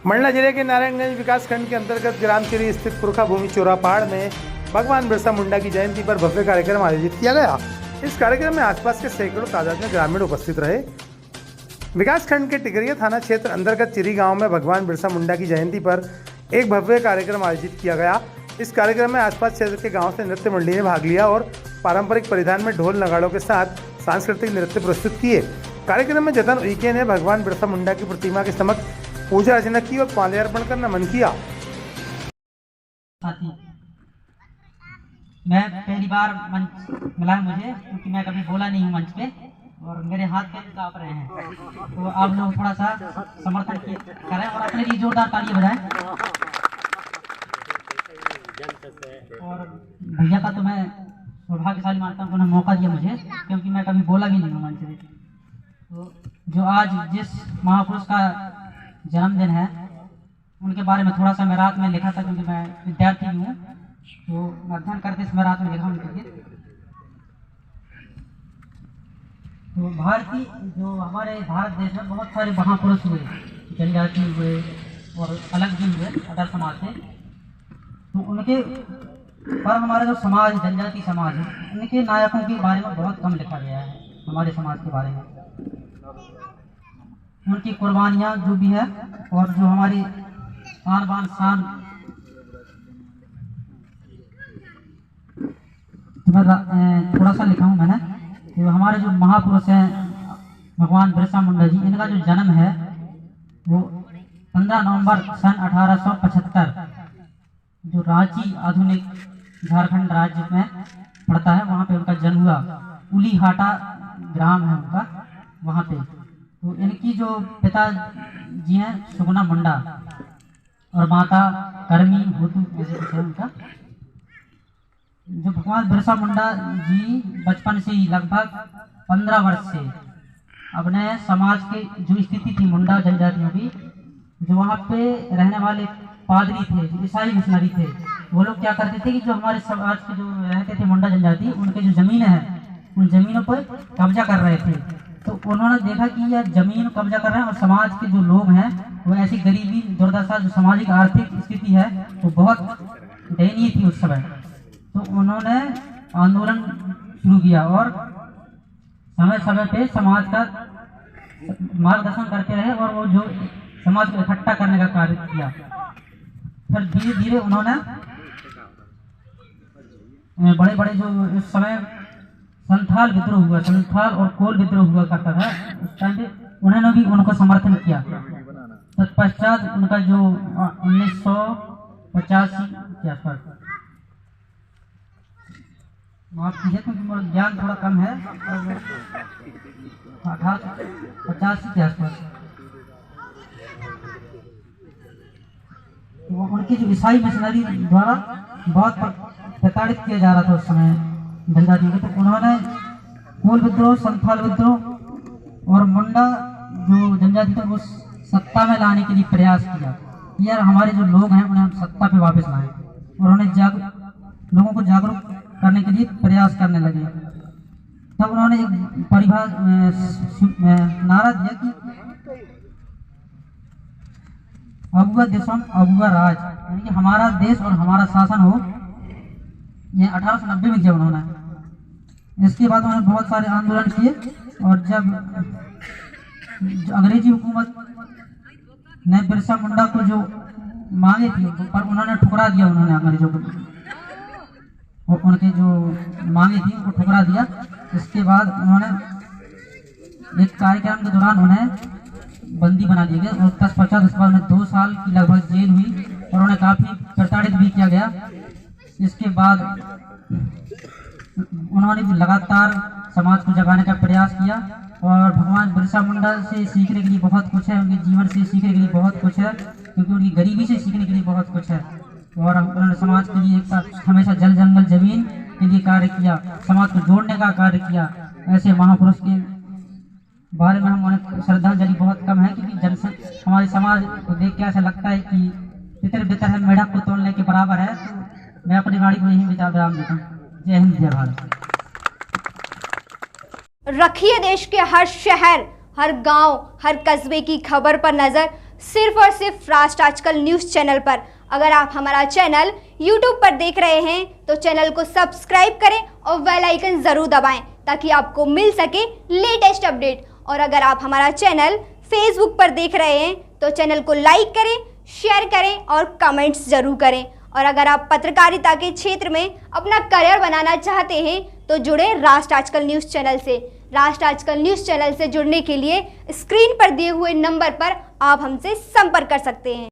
मंडला जिले के नारायणगंज विकासखंड के अंतर्गत ग्राम चिरी स्थित पुरखा भूमि चोरापहाड़ में भगवान बिरसा मुंडा की जयंती पर भव्य कार्यक्रम आयोजित किया गया। इस कार्यक्रम में आसपास के सैकड़ों तादाद में ग्रामीण उपस्थित रहे। विकासखंड के टिकरिया थाना क्षेत्र अंतर्गत चिरी गांव में भगवान बिरसा मुंडा की जयंती पर एक भव्य कार्यक्रम आयोजित किया गया। इस कार्यक्रम में आसपास क्षेत्र के गाँव से नृत्य मंडली ने भाग लिया और पारंपरिक परिधान में ढोल नगाड़ों के साथ सांस्कृतिक नृत्य प्रस्तुत किए। कार्यक्रम में जतन उइके ने भगवान बिरसा मुंडा की प्रतिमा के समक्ष पूजा अर्चना की और माल्यार्पण कर नमन किया। मैं पहली बार मंच मिला मुझे, क्योंकि मैं कभी बोला नहीं हूँ मंच पे और मेरे हाथ पैर कांप रहे हैं, तो आप लोग थोड़ा सा समर्थन करें और अपने लिए जोरदार ताली बजाएं। और भैया का तो मैं सौभाग्यशाली मानता हूँ, उन्होंने मौका दिया मुझे, क्योंकि मैं कभी बोला भी नहीं हूँ मंच पे। तो जो आज जिस महापुरुष का जन्मदिन है उनके बारे में थोड़ा सा मैं रात में लिखा था, क्योंकि मैं विद्यार्थी हूँ, तो अध्ययन करते समय रात में लिखा उनके लिए। तो भारतीय जो हमारे भारत देश में बहुत सारे महापुरुष हुए, जनजाति हुए और अलग भी हुए अदर समाज से, तो उनके पर हमारा जो समाज जनजाति समाज है उनके नायकों के बारे में बहुत कम लिखा गया है। हमारे समाज के बारे में उनकी कुर्बानियाँ जो भी है और जो हमारी आन बान शान, थोड़ा सा लिखा हूँ मैंने। तो हमारे जो महापुरुष हैं भगवान बिरसा मुंडा जी, इनका जो जन्म है वो 15 नवंबर सन 1875 जो रांची आधुनिक झारखंड राज्य में पड़ता है वहाँ पे उनका जन्म हुआ। उलीहाटा ग्राम है उनका, वहाँ पे। तो इनकी जो पिता जी हैं सुगुना मुंडा और माता करमी होतू, ऐसे कुछ है उनका। जो भगवान बिरसा मुंडा जी बचपन से ही लगभग 15 वर्ष से अपने समाज के जो स्थिति थी मुंडा जनजातियों की, जो वहाँ पे रहने वाले पादरी थे, जो ईसाई मिशनरी थे, वो लोग क्या करते थे कि जो हमारे समाज के जो रहते थे मुंडा जनजाति, उनके जो जमीनें हैं उन जमीनों पर कब्जा कर रहे थे। तो उन्होंने देखा कि यह जमीन कब्जा कर रहे हैं और समाज के जो लोग हैं वो ऐसी गरीबी दुर्दशा, जो सामाजिक आर्थिक स्थिति है वो बहुत दयनीय थी उस समय। तो उन्होंने आंदोलन शुरू किया और समय समय पे समाज का मार्गदर्शन करते रहे और वो जो समाज को इकट्ठा करने का कार्य किया। फिर धीरे धीरे उन्होंने बड़े बड़े जो उस समय संथाल विद्रोह हुआ, संथाल और कोल विद्रोह हुआ करता था उस टाइम पे, उन्होंने भी उनको समर्थन किया। तत्पश्चात उनका जो 1985 के आसपास, माफ कीजिए क्योंकि मेरा ज्ञान थोड़ा कम है, 1885 के आसपास उनकी जो ईसाई मिशनरी द्वारा बहुत प्रताड़ित किया जा रहा था उस समय जनजाति को। तो उन्होंने कोल विद्रोह, संथाल विद्रोह और मुंडा जो जनजाति को उस सत्ता में लाने के लिए प्रयास किया। यार हमारे जो लोग हैं उन्हें हम सत्ता पे वापस लाएं और उन्हें लोगों को जागरूक करने के लिए प्रयास करने लगे। तब उन्होंने एक नारा दिया कि अबुआ देशम अबुआ राज, यानी कि हमारा देश और हमारा शासन हो। ये 1890 में किया उन्होंने। इसके बाद उन्होंने बहुत सारे आंदोलन किए और जब अंग्रेजी हुकूमत ने बिरसा मुंडा को जो मांगे थी पर उन्होंने ठुकरा दिया, उन्होंने अंग्रेजों को और उनके जो मांगे थी उनको ठुकरा दिया। इसके बाद उन्होंने एक कार्यक्रम के दौरान उन्हें बंदी बना दिया गया और तत्पश्चात उसके बाद उन्हें 2 साल की लगभग जेल हुई और उन्हें काफ़ी प्रताड़ित भी किया गया। इसके बाद उन्होंने भी लगातार समाज को जगाने का प्रयास किया और भगवान बिरसा मुंडा से सीखने के लिए बहुत कुछ है, उनके जीवन से सीखने के लिए बहुत कुछ है, क्योंकि उनकी गरीबी से सीखने के लिए बहुत कुछ है। और उन्होंने समाज के लिए हमेशा जल जंगल जमीन के लिए कार्य किया, समाज को जोड़ने का कार्य किया। ऐसे महापुरुष के बारे में हम उन्हें श्रद्धांजलि बहुत कम है, क्योंकि हमारे समाज को देख के ऐसा लगता है कि तितर बितर है मेढक को तोड़ने के बराबर है। तो मैं अपनी गाड़ी को यही विराम देता हूँ। जय हिंद, जय भारत। रखिए देश के हर शहर, हर गांव, हर कस्बे की खबर पर नजर। सिर्फ और सिर्फ राष्ट्र आजकल न्यूज़ चैनल पर। अगर आप हमारा चैनल YouTube पर देख रहे हैं तो चैनल को सब्सक्राइब करें और बेल आइकन ज़रूर दबाएं ताकि आपको मिल सके लेटेस्ट अपडेट। और अगर आप हमारा चैनल Facebook पर देख रहे हैं तो चैनल को लाइक करें, शेयर करें और कमेंट्स ज़रूर करें। और अगर आप पत्रकारिता के क्षेत्र में अपना करियर बनाना चाहते हैं तो जुड़े राष्ट्र आजकल न्यूज़ चैनल से। राष्ट्र आजकल न्यूज़ चैनल से जुड़ने के लिए स्क्रीन पर दिए हुए नंबर पर आप हमसे संपर्क कर सकते हैं।